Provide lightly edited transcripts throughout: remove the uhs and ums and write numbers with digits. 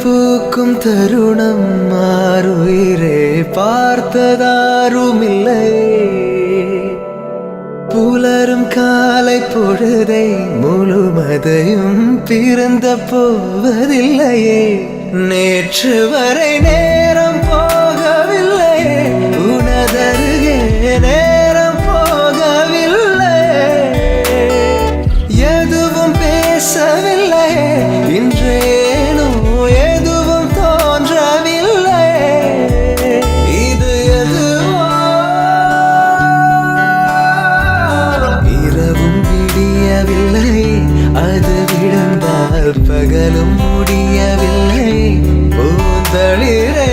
பூக்கும் தருணம் மாறுயிரே பார்த்ததாருமில்லை. புலரும் காலை பொழுதை முழுமதையும் பிறந்த போவதில்லையே. நேற்று வரை நேரம் போகவில்லையே, உனதருகே நேரம் போகவில்லை. எதுவும் பேசவில்லை, இன்றேனோ எதுவும் தோன்றவில்லை. இது எதுவோ இரவும் விடியவில்லை, அது விழுந்தால் பகலும் முடியவில்லை. பூந்தளிரே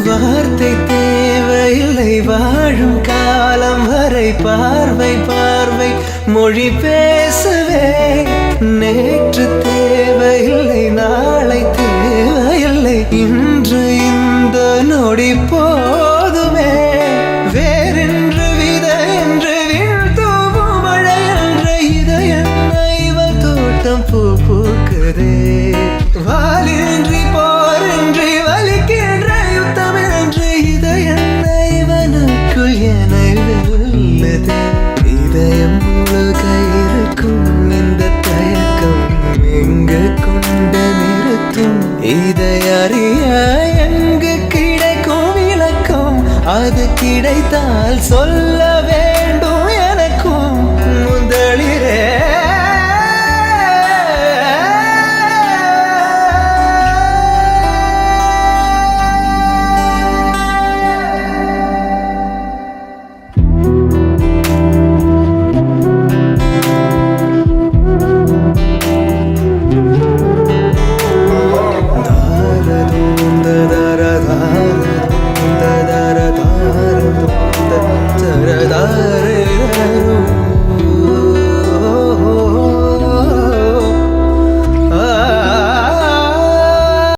வார்த்தை தேவையில்லை, வாழும் காலம் வரை பார்வை பார்வை மொழி பேசவே. நேற்று தேவையில்லை, நாளை தேவையில்லை, இன்று இந்த நொடி போதுமே. வேறென்று விதை என்று வீழ்த்தூவும் மழை என்று இதயம் இவள் தோட்டம் பூ பூக்குதே. வாலின்றி போரின்றி வலிக்கின்ற யுத்தமின்றி இதயம் இவனுக்குள் என வெல்லுதே. இதயம் முழுக இருக்கும் இந்த தயக்கம் எங்கு கொண்டு நிறுத்தும்? இதை அறிய எங்கு கிடைக்கும் விளக்கம்? அது கிடைத்தால் சொல்